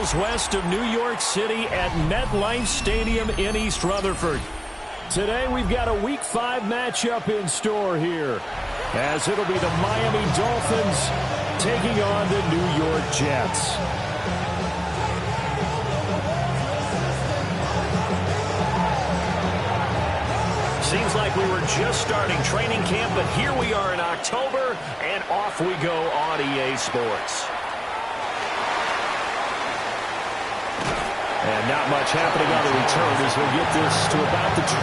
miles west of New York City at MetLife Stadium in East Rutherford. Today we've got a Week 5 matchup in store here, as it'll be the Miami Dolphins taking on the New York Jets. Seems like we were just starting training camp, but here we are in October, and off we go on EA Sports. And not much happening on the return as we'll get this to about the 23.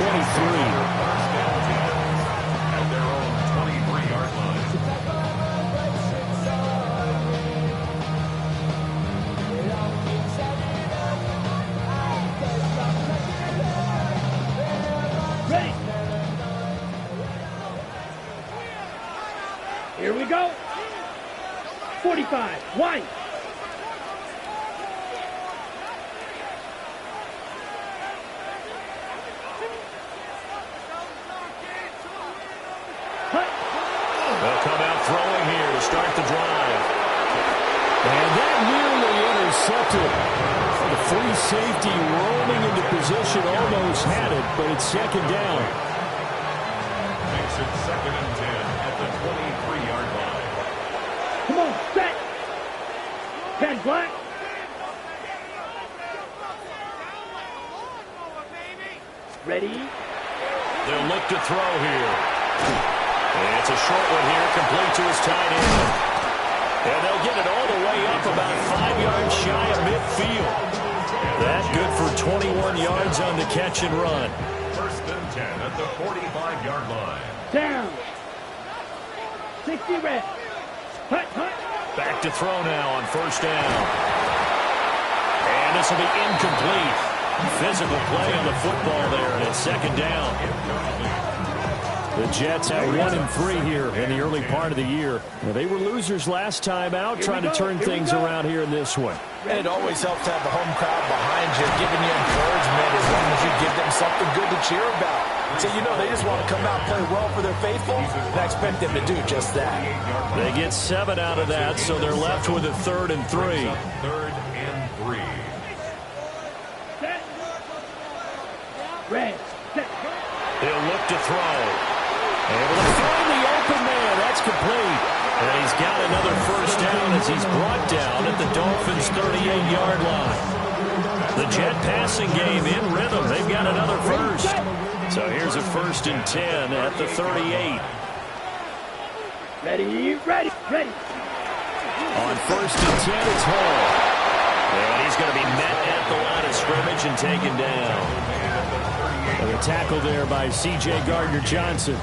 At their own 23-yard line. Ready. Here we go. 45. Wide. They'll come out throwing here to start the drive. And that nearly intercepted. The free safety roaming into position, almost had it, but it's second down. Makes it 2nd and 10 at the 23-yard line. Come on, set. 10 black. Ready. They'll look to throw here. And it's a short one here, complete to his tight end. And they'll get it all the way up about 5 yards shy of midfield. That good for 21 yards on the catch and run. 1st and 10 at the 45-yard line. Down. 60 red. Hut, hut. Back to throw now on 1st down. And this will be incomplete. Physical play on the football there, and it's 2nd down. The Jets have 1-3 here in the early part of the year. Well, they were losers last time out, trying to turn things around here in this one. And it always helps to have the home crowd behind you, giving you encouragement as long as you give them something good to cheer about. So, you know, they just want to come out and play well for their faithful, and I expect them to do just that. They get 7 out of that, so they're left with a 3rd and 3. 3rd and 3. Set. Red. Set. He'll look to throw. Able to find the open man. That's complete. And he's got another 1st down as he's brought down at the Dolphins' 38-yard line. The Jet passing game in rhythm. They've got another 1st. So here's a 1st and 10 at the 38. Ready, ready, ready. On 1st and 10, it's Hall. And he's going to be met at the line of scrimmage and taken down. And a tackle there by C.J. Gardner-Johnson.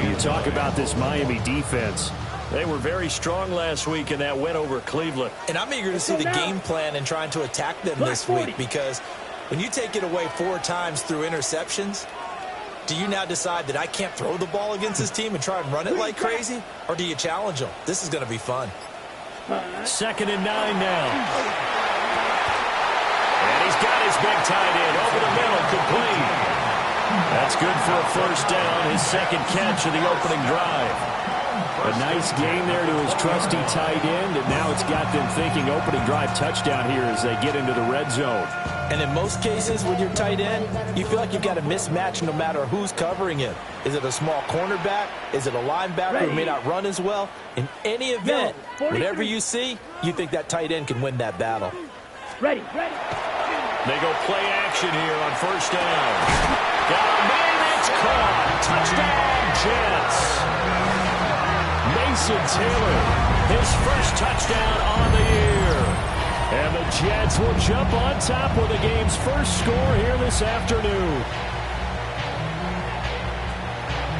You talk about this Miami defense. They were very strong last week in that win over Cleveland. And I'm eager to see the game plan and trying to attack them this week, because when you take it away 4 times through interceptions, do you now decide that I can't throw the ball against this team and try and run it like crazy? Or do you challenge them? This is going to be fun. 2nd and 9 now. And he's got his big tight end over the middle, complete. That's good for a 1st down, his 2nd catch of the opening drive. A nice game there to his trusty tight end, and now it's got them thinking opening drive touchdown here as they get into the red zone. And in most cases with your tight end, you feel like you've got a mismatch no matter who's covering him. Is it a small cornerback? Is it a linebacker who may not run as well? In any event, whatever you see, you think that tight end can win that battle. Ready, ready. They go play action here on 1st down. Got a man, it's caught. Touchdown, Jets. Mason Taylor, his 1st touchdown on the year. And the Jets will jump on top with the game's 1st score here this afternoon.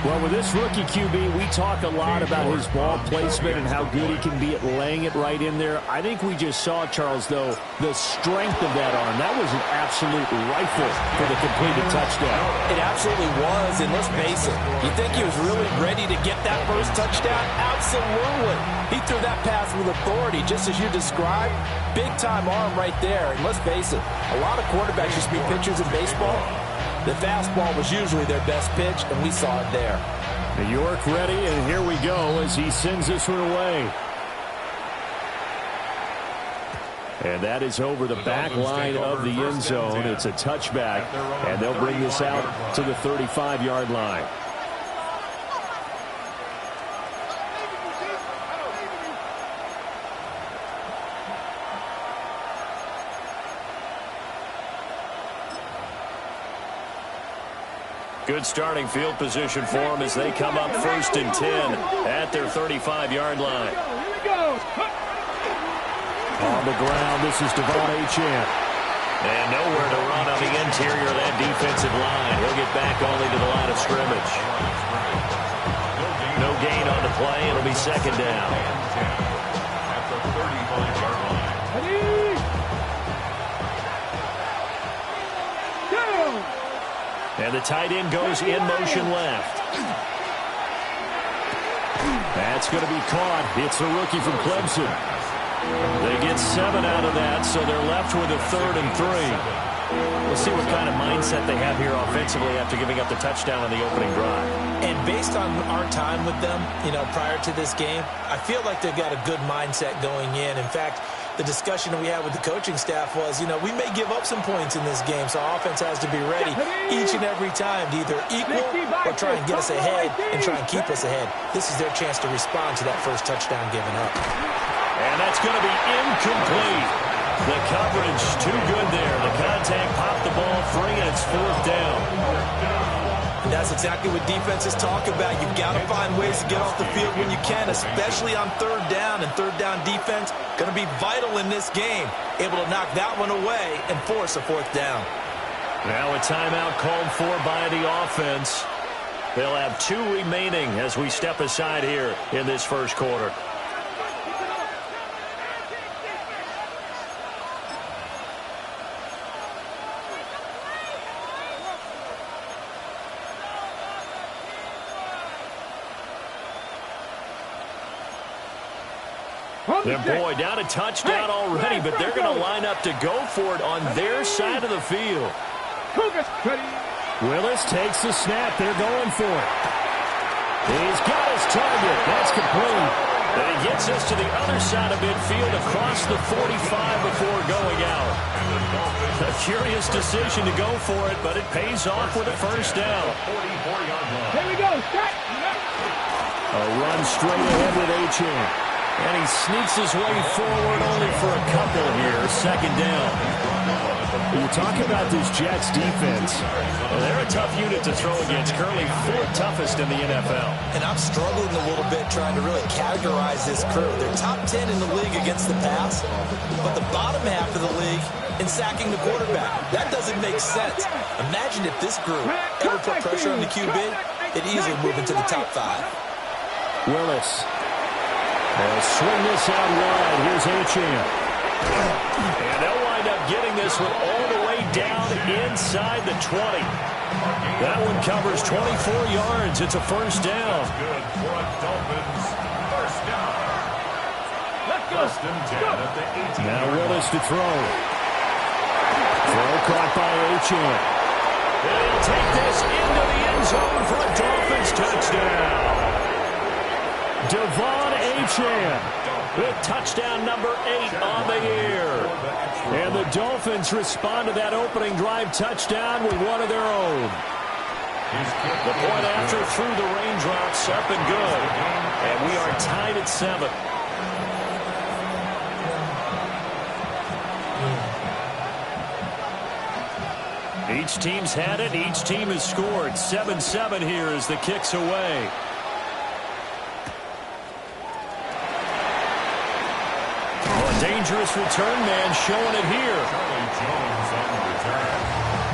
Well, with this rookie QB, we talk a lot about his ball placement and how good he can be at laying it right in there. I think we just saw, Charles, though, the strength of that arm. That was an absolute rifle for the completed touchdown. It absolutely was, and let's face it, you think he was really ready to get that 1st touchdown? Absolutely. He threw that pass with authority, just as you described. Big-time arm right there, and let's face it, a lot of quarterbacks used to be pitchers in baseball. The fastball was usually their best pitch, and we saw it there. New York ready, and here we go as he sends this one away. And that is over the back line of the end zone. It's a touchback, and they'll bring this out to the 35-yard line. Good starting field position for them as they come up 1st and 10 at their 35-yard line. On the ground, this is Dmodirttytv. And nowhere to run on the interior of that defensive line. He'll get back only to the line of scrimmage. No gain on the play. It'll be 2nd down. At the 35-yard line. And the tight end goes in motion left. That's going to be caught. It's a rookie from Clemson. They get 7 out of that, so they're left with a 3rd and 3. We'll see what kind of mindset they have here offensively after giving up the touchdown on the opening drive. And based on our time with them, prior to this game, I feel like they've got a good mindset going in. In fact, the discussion that we had with the coaching staff was, we may give up some points in this game, so our offense has to be ready each and every time to either equal or try and get us ahead and try and keep us ahead. This is their chance to respond to that first touchdown given up. And that's going to be incomplete. The coverage too good there. The contact popped the ball free, and it's 4th down. And that's exactly what defenses talk about. You've got to find ways to get off the field when you can, especially on 3rd down. And 3rd down defense going to be vital in this game. Able to knock that one away and force a 4th down. Now a timeout called for by the offense. They'll have 2 remaining as we step aside here in this first quarter. And boy, down a touchdown already, but they're going to line up to go for it on their side of the field. Willis takes the snap. They're going for it. He's got his target. That's complete. And he gets us to the other side of midfield across the 45 before going out. A curious decision to go for it, but it pays off with a 1st down. Here we go. A run straight ahead with Achane. And he sneaks his way forward only for a couple here. 2nd down. You talk about this Jets defense. Well, they're a tough unit to throw against. Currently 4th toughest in the NFL. And I'm struggling a little bit trying to really categorize this crew. They're top 10 in the league against the pass, but the bottom half of the league in sacking the quarterback. That doesn't make sense. Imagine if this group ever put pressure on the QB, it'd easily move into the top 5. Willis. They'll swing this out wide. Here's Achane. And they'll wind up getting this one all the way down inside the 20. That one covers 24 yards. It's a 1st down. Good for a Dolphins 1st down. 1st and 10 at the 18. Now Willis to throw. Throw caught by Achane. They'll take this into the end zone for a Dolphins touchdown. Devon Achane with touchdown number 8 on the year. And the Dolphins respond to that opening drive touchdown with one of their own. The point after through the raindrops, up and good. And we are tied at 7. Each team's had it. Each team has scored. 7-7 here as the kick's away. Dangerous return man showing it here. Charlie Jones on the return.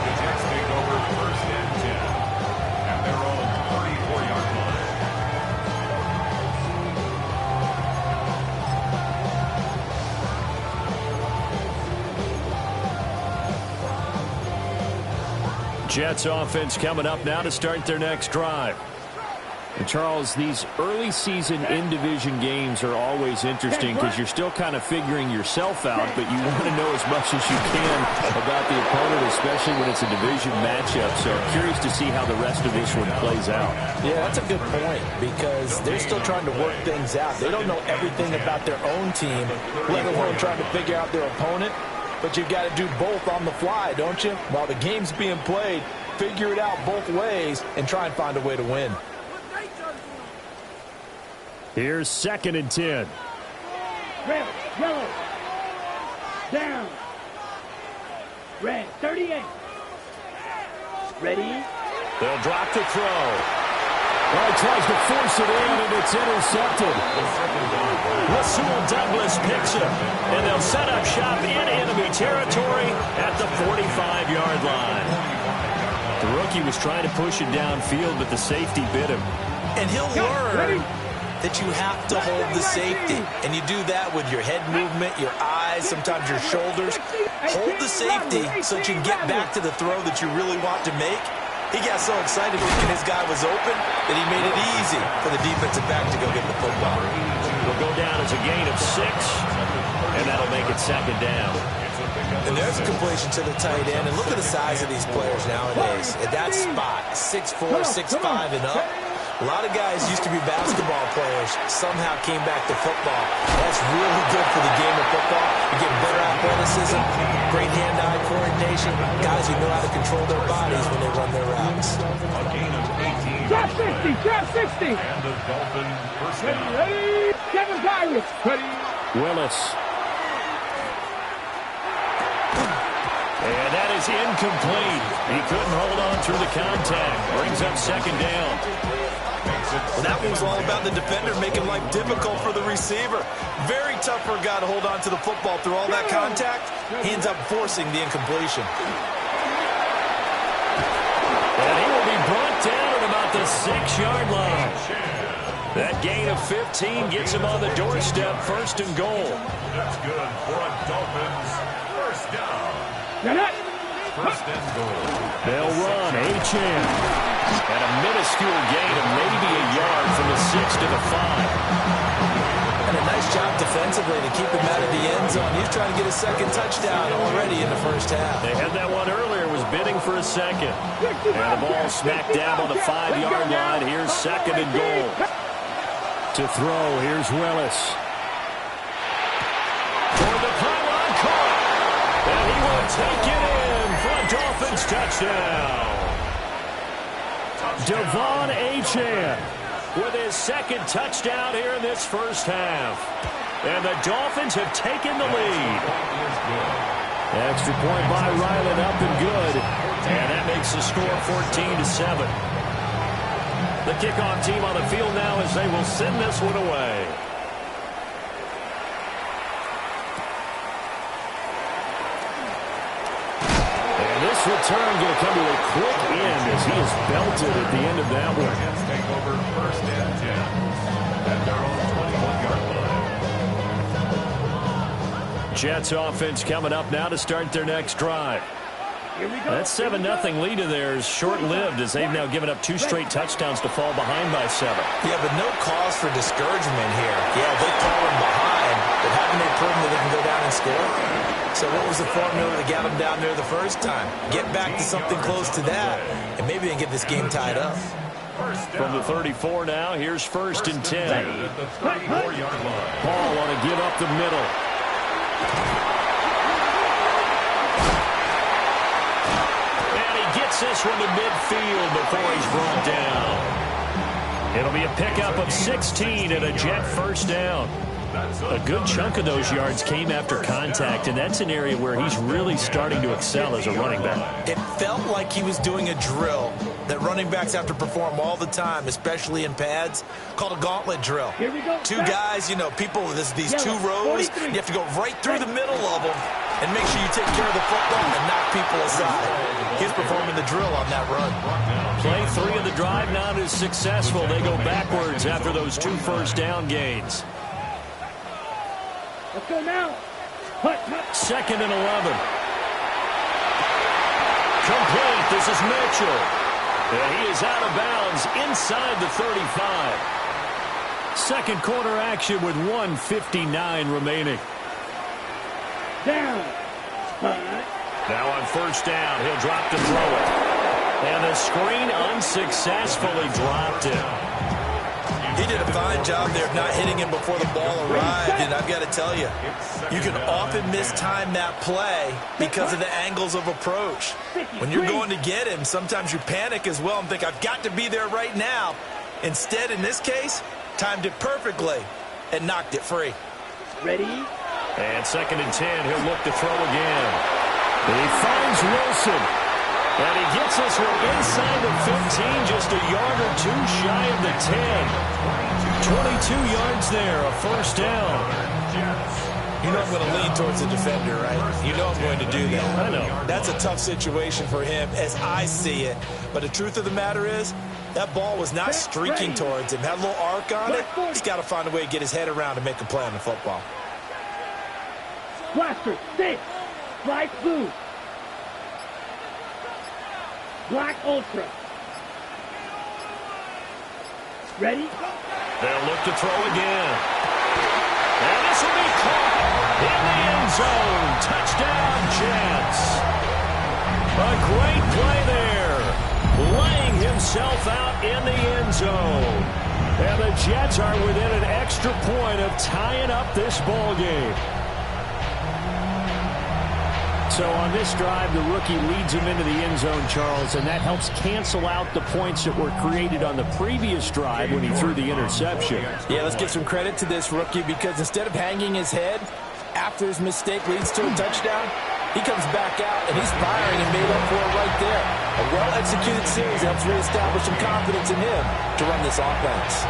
The Jets take over 1st and 10 at their own 34-yard line. Jets offense coming up now to start their next drive. And Charles, these early season in-division games are always interesting because you're still kind of figuring yourself out, but you want to know as much as you can about the opponent, especially when it's a division matchup. So I'm curious to see how the rest of this one plays out. Yeah, that's a good point because they're still trying to work things out. They don't know everything about their own team, let alone trying to figure out their opponent. But you've got to do both on the fly, don't you? While the game's being played, figure it out both ways and try and find a way to win. Here's 2nd and 10. Red, yellow, down. Red, 38. Ready? They'll drop the throw. Well, he tries to force it in, and it's intercepted. Rasul Douglas picks it, and they'll set up shop in enemy territory at the 45-yard line. The rookie was trying to push it downfield, but the safety bit him. And he'll learn that you have to hold the safety. And you do that with your head movement, your eyes, sometimes your shoulders. Hold the safety so that you can get back to the throw that you really want to make. He got so excited thinking his guy was open that he made it easy for the defensive back to go get the football. Will go down as a gain of 6, and that'll make it 2nd down. And there's a completion to the tight end. And look at the size of these players nowadays. At that spot, 6'4", 6'5", and up. A lot of guys used to be basketball players, somehow came back to football. That's really good for the game of football. You get better athleticism, great hand-eye coordination, guys who know how to control their bodies when they run their routes. A gain of 18. Drop 60, drop 60. And the Dolphin first down. Ready? Kevin Pirates. Ready? Willis. And that is incomplete. He couldn't hold on through the contact. Brings up 2nd down. Well, that one's all about the defender making life difficult for the receiver. Very tough for a guy to hold on to the football through all that contact. He ends up forcing the incompletion. And he will be brought down at about the 6-yard line. That gain of 15 gets him on the doorstep, 1st and goal. That's good for a Dolphins first down. First and goal. They'll run. Achane. And a minuscule gain of maybe a yard from the 6 to the 5. And a nice job defensively to keep him out of the end zone. He's trying to get a 2nd touchdown already in the first half. They had that one earlier, was bidding for a 2nd. And the ball smack dab on the 5-yard line. Here's 2nd and goal. To throw, here's Willis. Toward the pylon, caught. And he will take it in for a Dolphins touchdown. Devon Achane with his 2nd touchdown here in this first half. And the Dolphins have taken the lead. Extra point by Ryland, up and good. And that makes the score 14-7. The kickoff team on the field now as they will send this one away. This return going to come to a quick end as he is belted at the end of that one. Jets take over 1st and 10 at their own 21-yard line. Jets offense coming up now to start their next drive. That 7-0 lead of theirs short-lived as they've now given up 2 straight touchdowns to fall behind by 7. Yeah, but no cause for discouragement here. Yeah, they've fallen behind, but haven't they proven that they can go down and score? So what was the formula that got them down there the first time? Get back to something close to that, and maybe they can get this game tied up. From the 34 now, here's 1st and 10. At the 34-yard line. Paul want to give up the middle. And he gets this one to midfield before he's brought down. It'll be a pickup of 16 and a Jet first down. A good chunk of those yards came after contact, and that's an area where he's really starting to excel as a running back. It felt like he was doing a drill that running backs have to perform all the time, especially in pads, called a gauntlet drill. 2 guys, you know, people, these 2 rows, you have to go right through the middle of them and make sure you take care of the football and knock people aside. He's performing the drill on that run. Play 3 of the drive not as successful. They go backwards after those 2 first down gains. Let's go now. 2nd and 11. Complete. This is Mitchell. And he is out of bounds inside the 35. Second quarter action with 1:59 remaining. Down. Now on first down, he'll drop to throw it. And the screen unsuccessfully dropped him. He did a fine job there of not hitting him before the ball arrived, and I've got to tell you, you can often mistime that play because of the angles of approach. When you're going to get him, sometimes you panic as well and think, I've got to be there right now. Instead, in this case, timed it perfectly and knocked it free. Ready? And 2nd and 10, he'll look to throw again. He finds Wilson. And he gets this one inside the 15, just a yard or two shy of the 10. 22 yards there, a first down. You know I'm going to lean towards the defender, right? You know I'm going to do that. I know. That's a tough situation for him as I see it. But the truth of the matter is, that ball was not streaking towards him. Had a little arc on it. He's got to find a way to get his head around and make a play on the football. Blaster, 6. Light blue. Black Ultra. Ready? They'll look to throw again. And this will be caught in the end zone. Touchdown, Jets. A great play there. Laying himself out in the end zone. And the Jets are within an extra point of tying up this ball game. So on this drive, the rookie leads him into the end zone, Charles, and that helps cancel out the points that were created on the previous drive when he threw the interception. Yeah, let's give some credit to this rookie because instead of hanging his head after his mistake leads to a touchdown, he comes back out and he's firing and made up for it right there. A well-executed series helps reestablish some confidence in him to run this offense.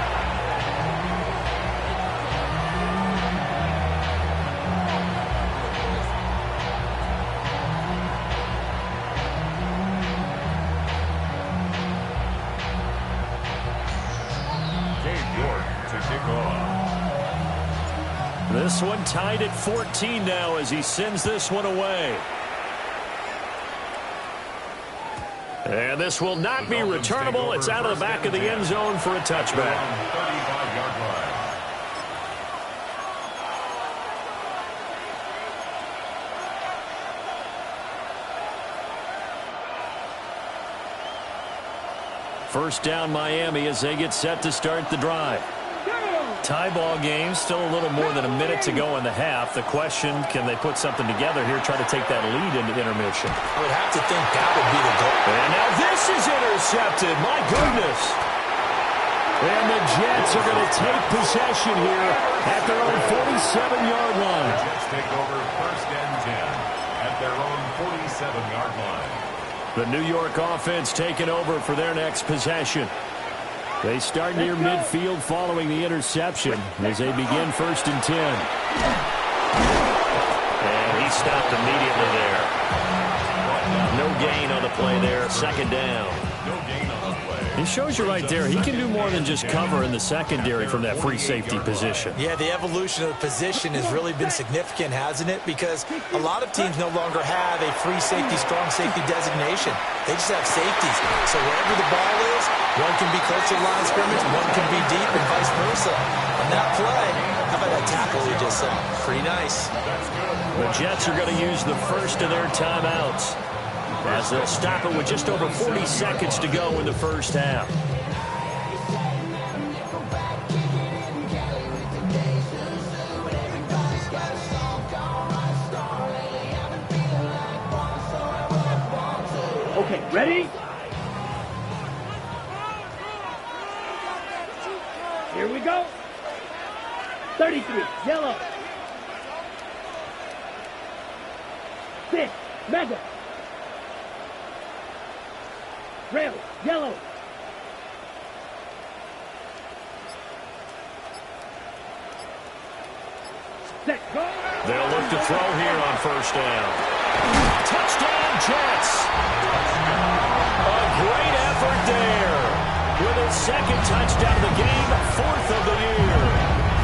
This one tied at 14 now as he sends this one away. And this will not be returnable. It's out of the back of the end zone for a touchback. 35-yard line. First down Miami as they get set to start the drive. Tie ball game, still a little more than a minute to go in the half. The question, can they put something together here, try to take that lead into intermission? I would have to think that would be the goal. And now this is intercepted. My goodness. And the Jets are going to take possession here at their own 47-yard line. The Jets take over 1st and 10 at their own 47-yard line. The New York offense taking over for their next possession. They start near midfield following the interception as they begin 1st and 10. And he stopped immediately there. No gain on the play there. 2nd down. No gain on the play. He shows you right there, he can do more than just cover in the secondary from that free safety position. Yeah, the evolution of the position has really been significant, hasn't it? Because a lot of teams no longer have a free safety, strong safety designation. They just have safeties. So wherever the ball is, one can be close to the line of scrimmage, one can be deep, and vice versa. On that play, how about that tackle we just saw? Pretty nice. The Jets are going to use the first of their timeouts as they'll stop it with just over 40 seconds to go in the first half. Okay, ready? Here we go. 33, yellow. 6, mega. Red, yellow. Set, go. They'll look to throw here on first down. Touchdown, Jets. A great effort there. With his 2nd touchdown of the game, 4th of the year.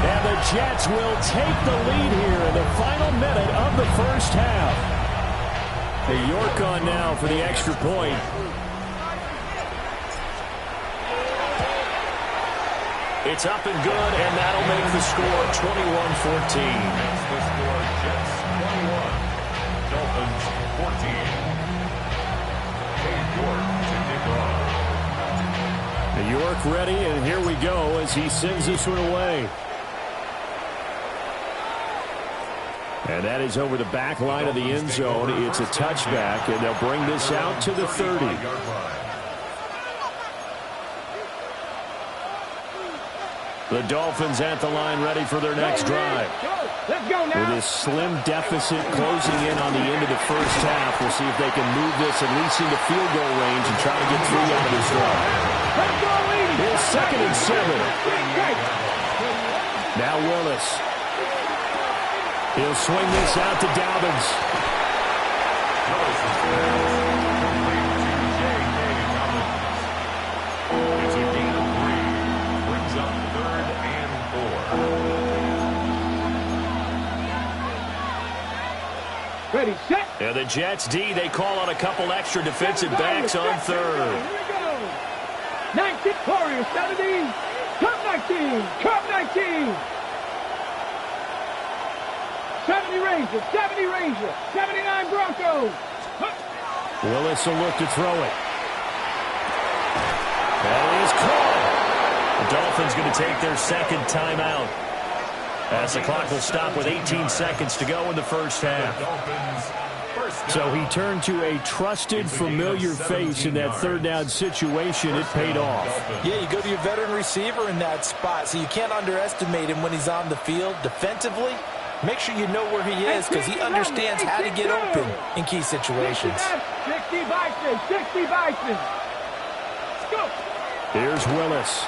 And the Jets will take the lead here in the final minute of the first half. The York on now for the extra point. It's up and good, and that'll make the score 21-14. Makes the score Jets 21, Dolphins 14. York ready, and here we go as he sends this one away. And that is over the back line of the end zone. It's a touchback, and they'll bring this out to the 30. The Dolphins at the line ready for their next drive. Let's go now. With a slim deficit closing in on the end of the first half, we'll see if they can move this at least into field goal range and try to get 3 out of this drive. It's 2nd and 7. Now Willis. He'll swing this out to Dobbins. It's a gain of 3. Brings up 3rd and 4. Ready, set. And the Jets D, they call on a couple extra defensive backs on 3rd. Here we go. 19, Warriors, 17. Cup 19. Cup 19. 70 Rangers, 70 Rangers, 79 Broncos. Willis will look to throw it. That is caught. The Dolphins going to take their 2nd timeout, as the clock will stop with 18 seconds to go in the first half. So he turned to a trusted, familiar face in that 3rd down situation. It paid off. Yeah, you go to your veteran receiver in that spot, so you can't underestimate him when he's on the field defensively. Make sure you know where he is, because he understands how to get open in key situations. 60 Bison, 60 Bison. Let's go. Here's Willis.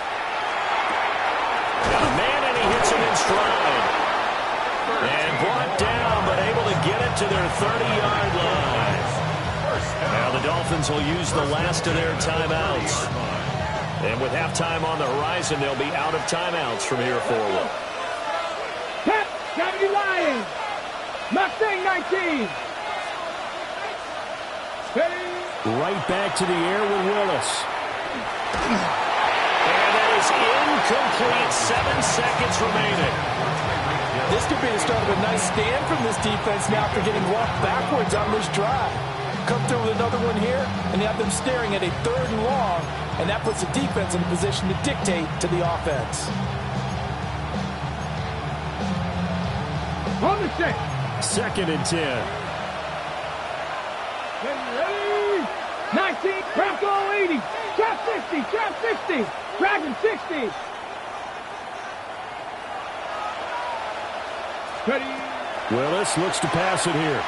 Got a man, and he hits him in stride. And brought down, but able to get it to their 30-yard line. Now the Dolphins will use the last of their timeouts. And with halftime on the horizon, they'll be out of timeouts from here forward. 70 Lions. Mustang 19. Right back to the air with Willis. And that is incomplete. 7 seconds remaining. This could be the start of a nice stand from this defense now after getting walked backwards on this drive. Come through with another one here, and you have them staring at a 3rd and long, and that puts the defense in a position to dictate to the offense. On the set. 2nd and 10. Ready. 19. Bronco 80. Trap 60. Trap 60. Dragon 60. Ready. Willis looks to pass it here.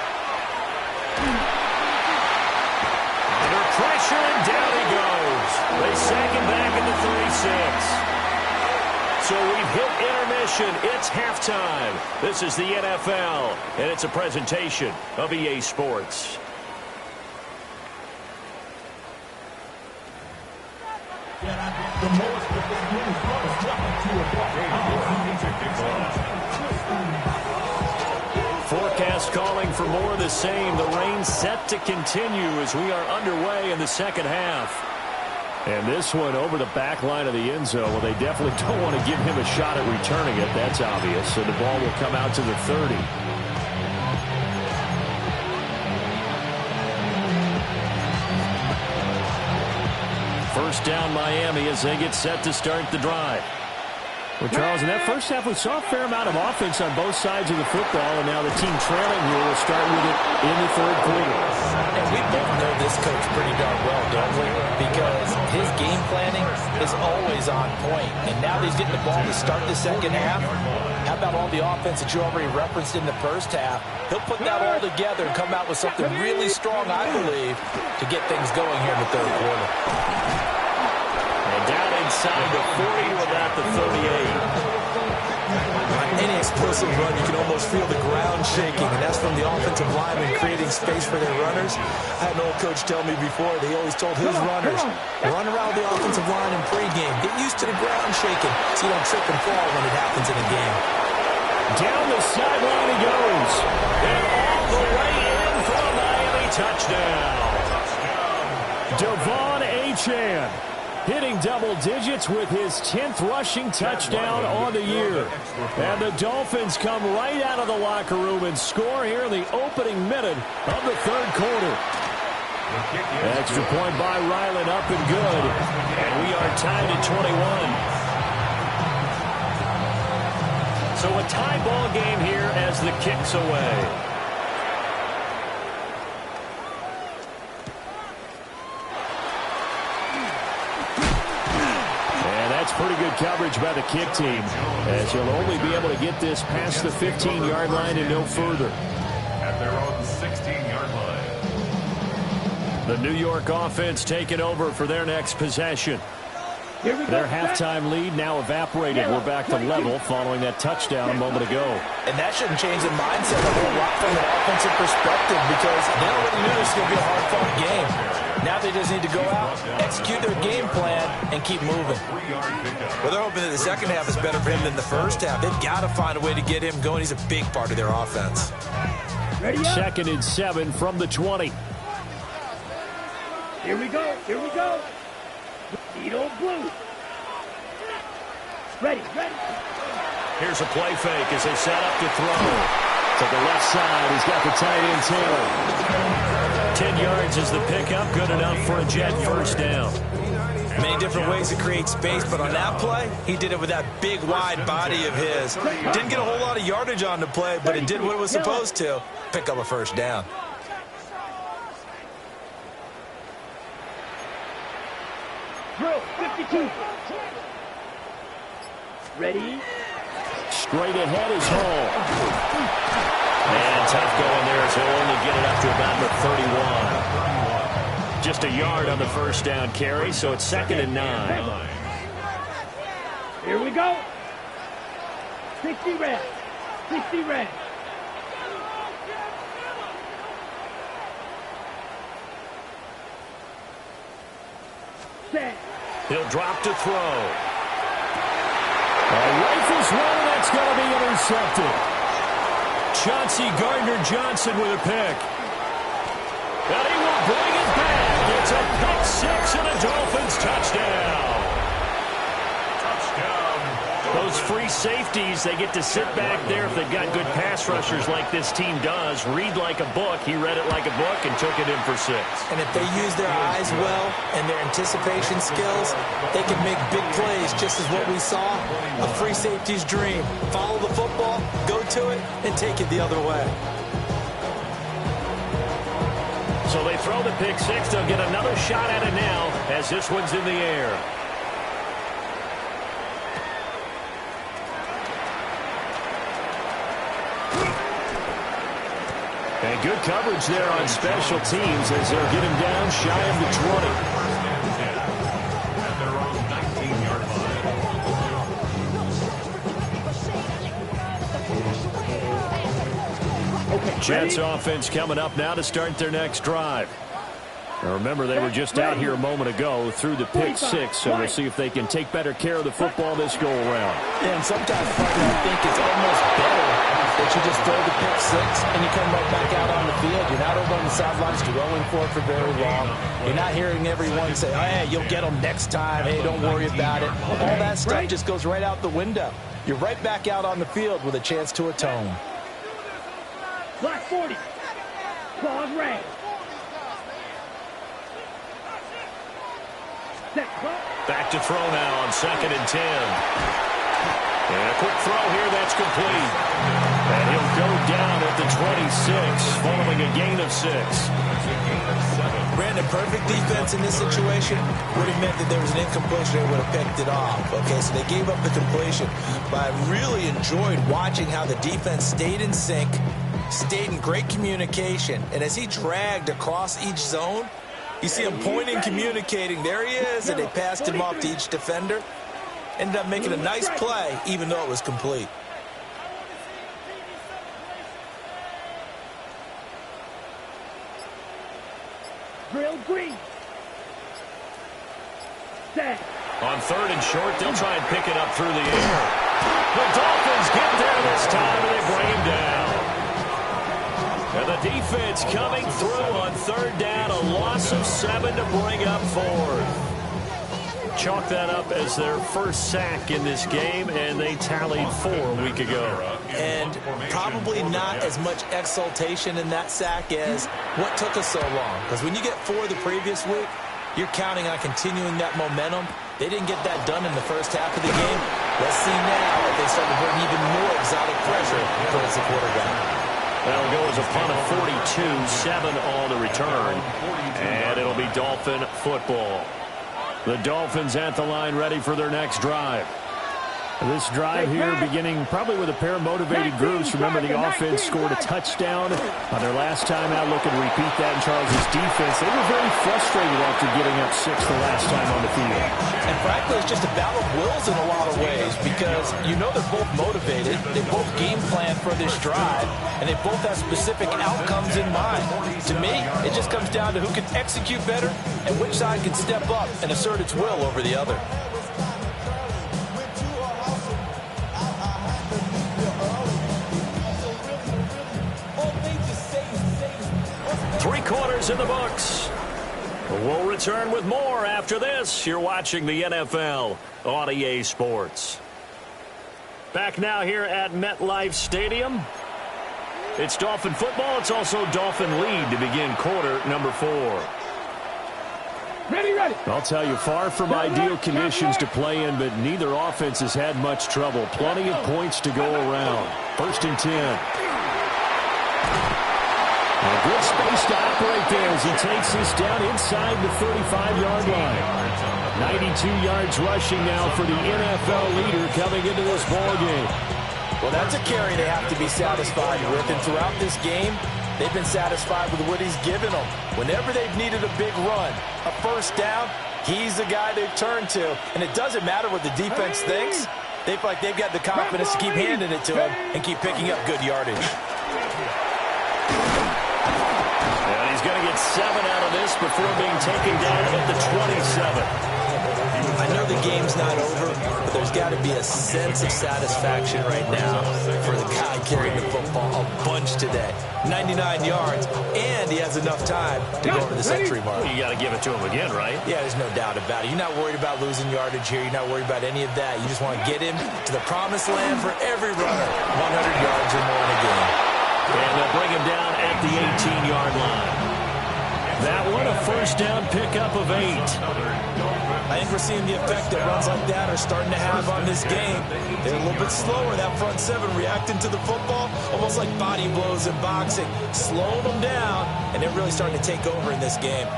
Under pressure, and down he goes. They sack him back at the 36. So we've hit intermission. It's halftime. This is the NFL, and it's a presentation of EA Sports. Forecast calling for more of the same. The rain set to continue as we are underway in the 2nd half. And this one over the back line of the end zone. Well, they definitely don't want to give him a shot at returning it. That's obvious. So the ball will come out to the 30. First down, Miami, as they get set to start the drive. Well, Charles, in that first half, we saw a fair amount of offense on both sides of the football, and now the team trailing here will start with it in the 3rd quarter. And we both know this coach pretty darn well, don't we? Because his game planning is always on point. And now that he's getting the ball to start the 2nd half, how about all the offense that you already referenced in the first half? He'll put that all together and come out with something really strong, I believe, to get things going here in the 3rd quarter. And down inside the 40 without the 38. On any explosive run, you can almost feel the ground shaking, and that's from the offensive linemen creating space for their runners. I had an old coach tell me before, they always told his runners, run around the offensive line in pregame. Get used to the ground shaking so you don't trip and fall when it happens in a game. Down the sideline he goes. And all the way in for a Miami touchdown. Devon Achane. hitting double digits with his 10th rushing touchdown on the year. And the Dolphins come right out of the locker room and score here in the opening minute of the third quarter. Extra point by Ryland, up and good. And we are tied at 21. So a tie ball game here as the kick's away. Pretty good coverage by the kick team, as he'll only be able to get this past the 15-yard line and no further. At their own 16-yard line. The New York offense taking over for their next possession. Their halftime lead now evaporated. We're back to level following that touchdown a moment ago. And that shouldn't change the mindset a whole lot from an offensive perspective, because they already knew this was going to be a hard-fought game. Now they just need to go out, execute their game plan, and keep moving. Well, they're hoping that the second half is better for him than the first half. They've got to find a way to get him going. He's a big part of their offense. Second and 7 from the 20. Here we go. Here we go. Need old blue. Ready. Here's a play fake as they set up to throw. To the left side, he's got the tight end Taylor. 10 yards is the pickup, good enough for a Jet first down. Many different ways to create space, but on that play, he did it with that big, wide body of his. Didn't get a whole lot of yardage on the play, but it did what it was supposed to. Pick up a first down. Drill, 52. Ready? Straight ahead is Hall. And tough going there as he'll only get it up to about the 31. Just a yard on the first down carry, so it's second and 9. Here we go. 60 red. 60 red. Set. He'll drop to throw. A rifles one, that's going to be intercepted. Chauncey Gardner-Johnson with a pick. And he will bring it back. It's a pick six and a Dolphins touchdown. Those free safeties, they get to sit back there if they've got good pass rushers like this team does. Read like a book. He read it like a book and took it in for 6. And if they use their eyes well and their anticipation skills, they can make big plays, just as what we saw. A free safety's dream. Follow the football, go to it, and take it the other way. So they throw the pick six. They'll get another shot at it now as this one's in the air. And good coverage there on special teams as they'll get him down shy of the 20. At their own 19-yard line. Okay, Jets ready? offense coming up now to start their next drive. Now remember, they were just out here a moment ago through the pick six, so we'll see if they can take better care of the football this go-around. Yeah, and sometimes I think it's almost better that you just throw the pick six and you come right back out on the field. You're not over on the sidelines rolling for it for very long. You're not hearing everyone say, oh, hey, you'll get them next time. Hey, don't worry about it. All that stuff just goes right out the window. You're right back out on the field with a chance to atone. Black 40. Claws red. Back to throw now on 2nd and 10. And a quick throw here, that's complete. And he'll go down at the 26, following a gain of 6. Brandon, perfect defense in this situation would have meant that there was an incompletion. They would have picked it off. Okay, so they gave up the completion. But I really enjoyed watching how the defense stayed in sync, stayed in great communication. And as he dragged across each zone, you see him pointing, communicating. There he is, and they passed him off to each defender. Ended up making a nice play, even though it was complete. Drill green. Set. On 3rd and short, they'll try and pick it up through the air. The Dolphins get there this time, and they bring him down. And the defense coming through on 3rd down, a loss of 7 to bring up 4th. chalk that up as their first sack in this game, and they tallied 4 a week ago. And probably not as much exultation in that sack as what took us so long. Because when you get 4 the previous week, you're counting on continuing that momentum. They didn't get that done in the first half of the game. Let's see now if they start to bring even more exotic pressure towards the quarterback. That'll go as a punt of 42, 7 on the return, and it'll be Dolphin football. The Dolphins at the line, ready for their next drive. This drive here beginning probably with a pair of motivated groups. Remember, the offense scored a touchdown on their last time out. Looking to repeat that in Charles' defense. They were very frustrated after giving up 6 the last time on the field. And frankly, it's just a battle of wills in a lot of ways because you know they're both motivated. They both game plan for this drive, and they both have specific outcomes in mind. To me, it just comes down to who can execute better and which side can step up and assert its will over the other. 3 quarters in the books. We'll return with more after this. You're watching the NFL on EA Sports. Back now here at MetLife Stadium. It's Dolphin football. It's also Dolphin lead to begin quarter number 4. Ready, ready. I'll tell you, far from ideal conditions to play in, but neither offense has had much trouble. Plenty of points to go around. 1st and 10. A good space to operate there as he takes this down inside the 35-yard line. 92 yards rushing now for the NFL leader coming into this ballgame. Well, that's a carry they have to be satisfied with, and throughout this game, they've been satisfied with what he's given them. Whenever they've needed a big run, a 1st down, he's the guy they've turned to. And it doesn't matter what the defense thinks. They feel like they've got the confidence to keep handing it to him and keep picking up good yardage. And he's going to get 7 out of this before being taken down at the 27. I know the game's not over, but there's got to be a sense of satisfaction right now for the guy carrying the football a bunch today. 99 yards, and he has enough time to go over the century mark. You got to give it to him again, right? Yeah, there's no doubt about it. You're not worried about losing yardage here. You're not worried about any of that. You just want to get him to the promised land for every runner. 100 yards or more in a game. And they'll bring him down at the 18-yard line. That one, a 1st down pickup of 8. I think we're seeing the effect that runs like that are starting to have on this game. They're a little bit slower, that front 7, reacting to the football, almost like body blows in boxing, slowing them down, and they're really starting to take over in this game.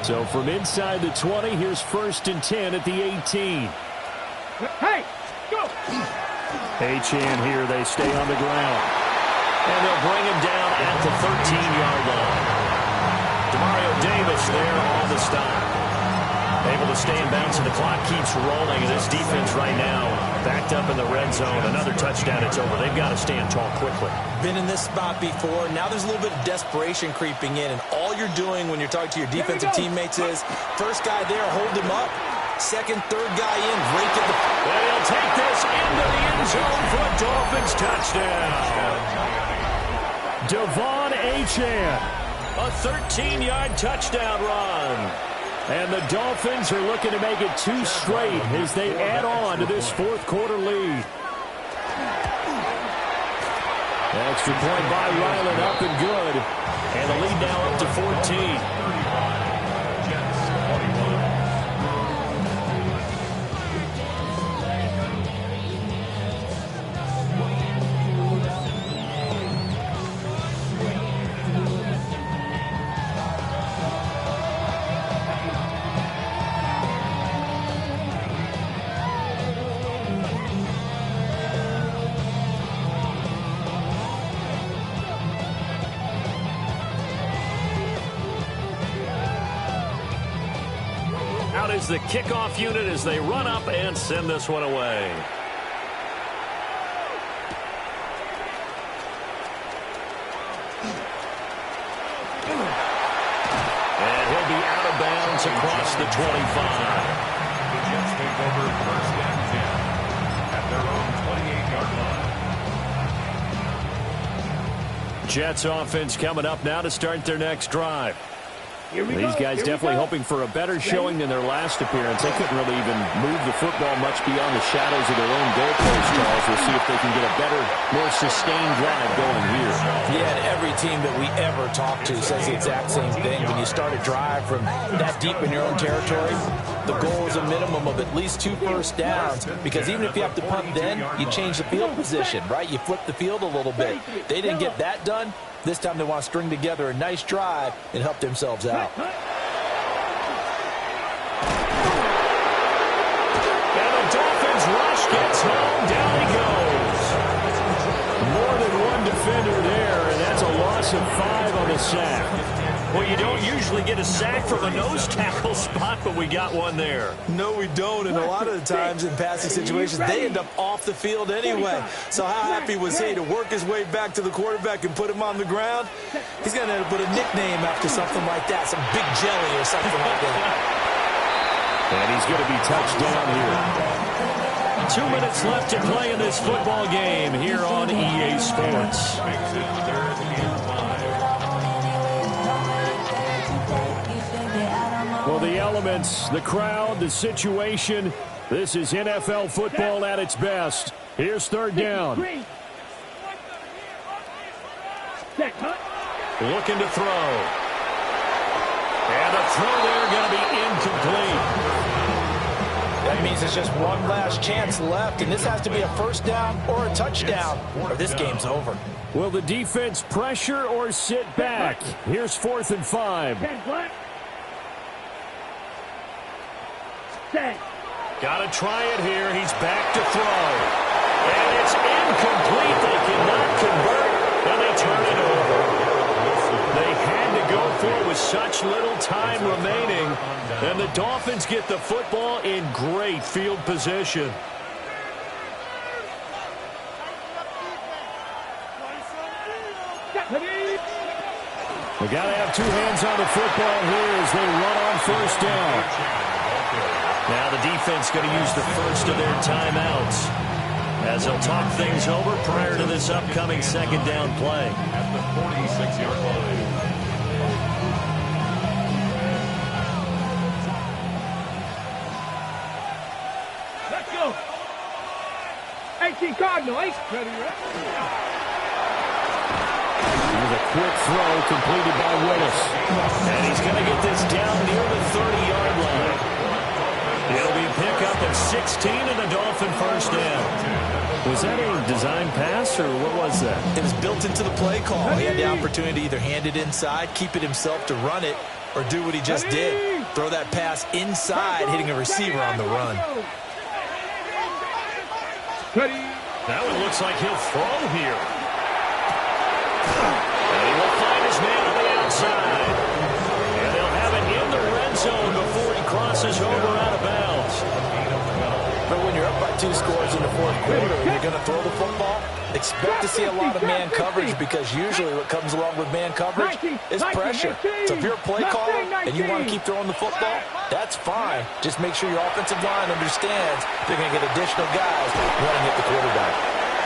So from inside the 20, here's 1st and 10 at the 18. Hey, go! Achane here, they stay on the ground. And they'll bring him down at the 13-yard line. Demario Davis there on the stop. Able to stay in bounds, and the clock keeps rolling. And this defense right now backed up in the red zone. Another touchdown, it's over. They've got to stand tall quickly. Been in this spot before. Now there's a little bit of desperation creeping in. And all you're doing when you're talking to your defensive teammates is, first guy there, hold him up. 2nd, 3rd guy in, rake at the... And he'll take this into the end zone for a Dolphins touchdown. Devon Achane. A 13-yard touchdown run. And the Dolphins are looking to make it 2 straight as they add on to this 4th quarter lead. Extra point by Ryland, up and good. And the lead now up to 14. Is the kickoff unit as they run up and send this one away. And he'll be out of bounds across the 25. The Jets take over 1st and 10 at their own 28-yard line. Jets offense coming up now to start their next drive. These guys definitely hoping for a better showing than their last appearance. They couldn't really even move the football much beyond the shadows of their own goalpost, Charles. We'll see if they can get a better, more sustained drive going here. Yeah, and every team that we ever talk to says the exact same thing. When you start a drive from that deep in your own territory, the goal is a minimum of at least 2 first downs, because even if you have to punt then, you change the field position, right? You flip the field a little bit. They didn't get that done. This time they want to string together a nice drive and help themselves out. And the Dolphins rush gets home. Down he goes. More than one defender there, and that's a loss of 5 on the sack. Well, you don't usually get a sack from a nose tackle spot, but we got one there. No, we don't, and a lot of the times in passing situations, they end up off the field anyway. So how happy was he to work his way back to the quarterback and put him on the ground? He's going to end up with a nickname after something like that, some big jelly or something like that. And he's going to be touched down here. 2 minutes left to play in this football game here on EA Sports. Well, the elements, the crowd, the situation, this is NFL football at its best. Here's 3rd down. Looking to throw. And the throw there going to be incomplete. That means there's just one last chance left, and this has to be a first down or a touchdown, or this game's over. Will the defense pressure or sit back? Here's 4th and 5. Got to try it here. He's back to throw. And it's incomplete. They cannot convert, and they turn it over. They had to go for it with such little time remaining. And the Dolphins get the football in great field position. We got to have 2 hands on the football here as they run on 1st down. Now the defense going to use the first of their timeouts as they'll talk things over prior to this upcoming 2nd down play. At the 46-yard line. Let's go. 18 Cardinal, 8. Ready, Here's a quick throw completed by Willis. And he's going to get this down near the 30-yard line. It'll be a pickup of 16 and a Dolphin 1st down. Was that a design pass, or what was that? It was built into the play call. He had the opportunity to either hand it inside, keep it himself to run it, or do what he just did. Throw that pass inside, hitting a receiver on the run. That one looks like he'll throw here. And he will find his man on the outside. And they'll have it in the red zone before he crosses over out of bounds. But when you're up by 2 scores in the 4th quarter and you're going to throw the football, expect to see a lot of man coverage, because usually what comes along with man coverage is pressure. So if you're a play caller and you want to keep throwing the football, that's fine. Just make sure your offensive line understands they're going to get additional guys running at the quarterback.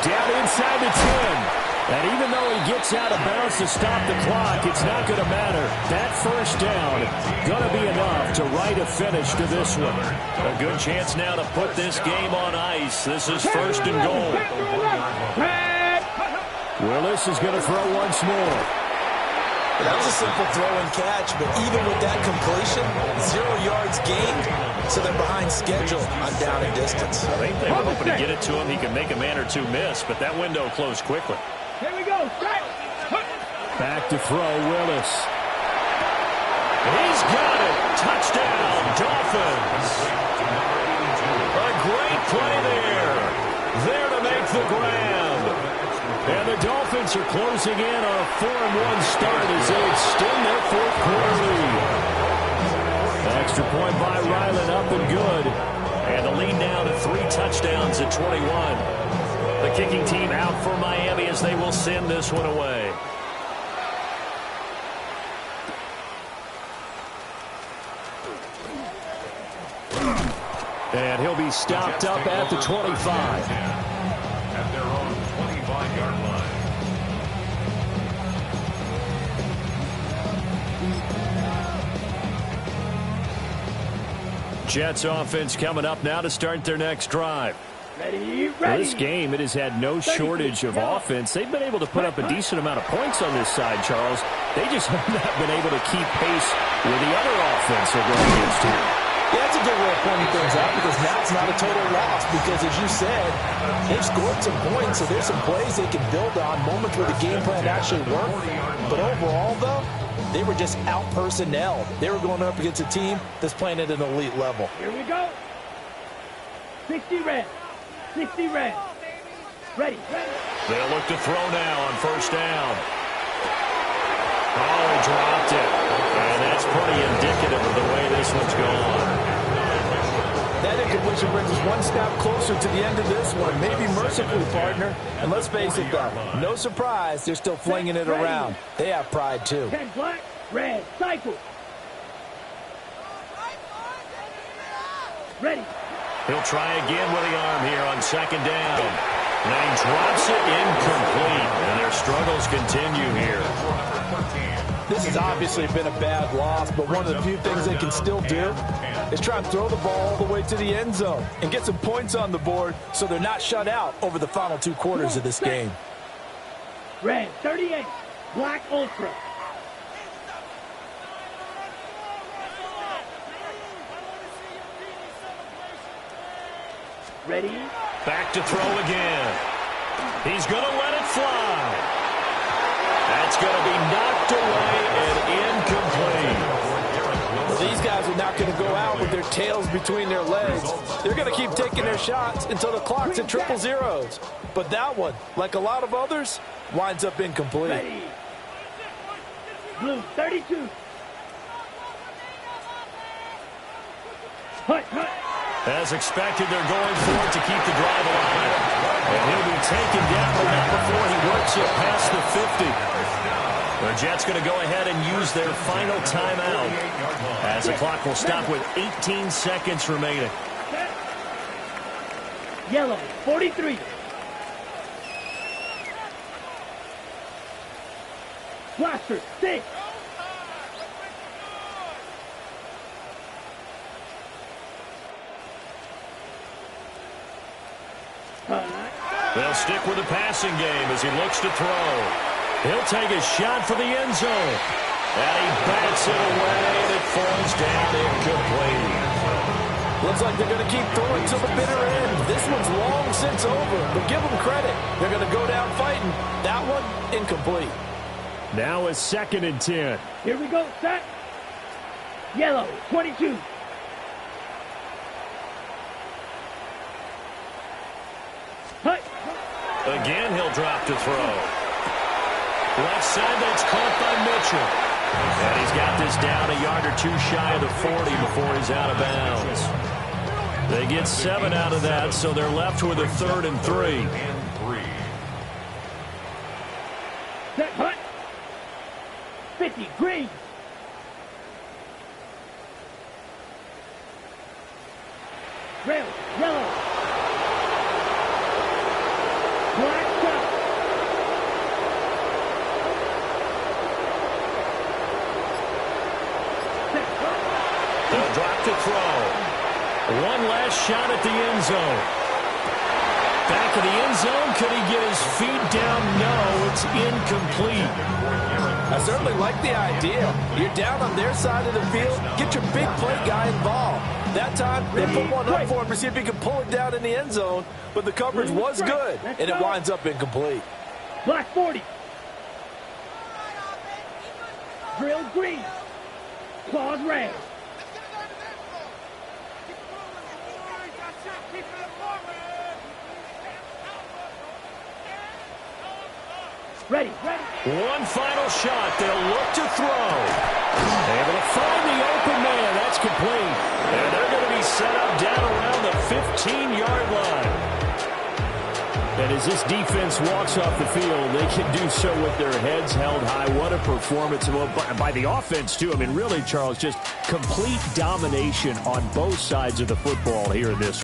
Down inside the 10. And even though he gets out of bounds to stop the clock, it's not going to matter. That 1st down going to be enough to write a finish to this one. A good chance now to put this game on ice. This is 1st and goal. Willis is going to throw once more. That was a simple throw and catch, but even with that completion, 0 yards gained, so they're behind schedule on down and distance. I think they were hoping to get it to him. He could make a man or 2 miss, but that window closed quickly. Here we go. Back to throw, Willis. He's got it. Touchdown, Dolphins. A great play there. There to make the grab. And the Dolphins are closing in on a 4-1 start as they extend their 4th quarter lead. Extra point by Ryland, up and good. And the lead now to 3 touchdowns at 21. The kicking team out for Miami as they will send this one away. And he'll be stopped up at the 25. At their own 25-yard line. Jets offense coming up now to start their next drive. Ready, Well, ready. this game, it has had no shortage of offense. They've been able to put up a decent amount of points on this side, Charles. They just have not been able to keep pace with the other offense they're going against here. Yeah, that's a good way of pointing things out because now it's not a total loss because, as you said, they've scored some points, so there's some plays they can build on, moments where the game plan actually worked. But overall, though, they were just out-personnelled. They were going up against a team that's playing at an elite level. Here we go. 60 red. 60 red. Ready, ready. They'll look to throw now on first down. Oh, he dropped it. And that's pretty indicative of the way this one's gone. That incompletion brings us one step closer to the end of this one. Maybe mercifully, partner. And let's face it, though, no surprise, they're still flinging it around. They have pride, too. 10 black, red, cycle. Ready. He'll try again with the arm here on second down. And he drops it incomplete. And their struggles continue here. This has obviously been a bad loss, but one of the few things they can still do is try and throw the ball all the way to the end zone and get some points on the board so they're not shut out over the final 2 quarters of this game. Red, 38. Black, ultra. Ready? Back to throw again. He's going to let it fly. That's going to be knocked away and incomplete. Well, these guys are not going to go out with their tails between their legs. They're going to keep taking their shots until the clock's at triple zeros. But that one, like a lot of others, winds up incomplete. Ready. Blue, 32. Hut, hut. As expected, they're going for it to keep the drive alive. And he'll be taken down, but not before he works it past the 50. The Jets going to go ahead and use their final timeout as the clock will stop with 18 seconds remaining. Yellow, 43. Blaster, 6. They'll stick with the passing game as he looks to throw. He'll take a shot for the end zone. And he bats it away, and it falls down incomplete. Looks like they're going to keep throwing to the bitter end. This one's long since over, but give them credit. They're going to go down fighting. That one, incomplete. Now a 2nd and 10. Here we go, set. Yellow, 22. Hut. Again, he'll drop to throw. Left side, that's caught by Mitchell. And he's got this down a yard or 2 shy of the 40 before he's out of bounds. They get 7 out of that, so they're left with a 3rd and 3. Set, hut. 50, green. Red, yellow. Black, top. Set, hut. They'll drop to throw. One last shot at the end zone. Back of the end zone. Could he get his feet down? No, it's incomplete. I certainly like the idea. You're down on their side of the field. Get your big play guy involved. That time, they put one up for him to see if he could pull it down in the end zone. But the coverage was good, and it winds up incomplete. Black 40. Drill green. Claws red. Ready, ready. One final shot. They'll look to throw. Able to find the open man. That's complete. And they're going to be set up down around the 15-yard line. And as this defense walks off the field, they can do so with their heads held high. What a performance by the offense, too. I mean, really, Charles, just complete domination on both sides of the football here in this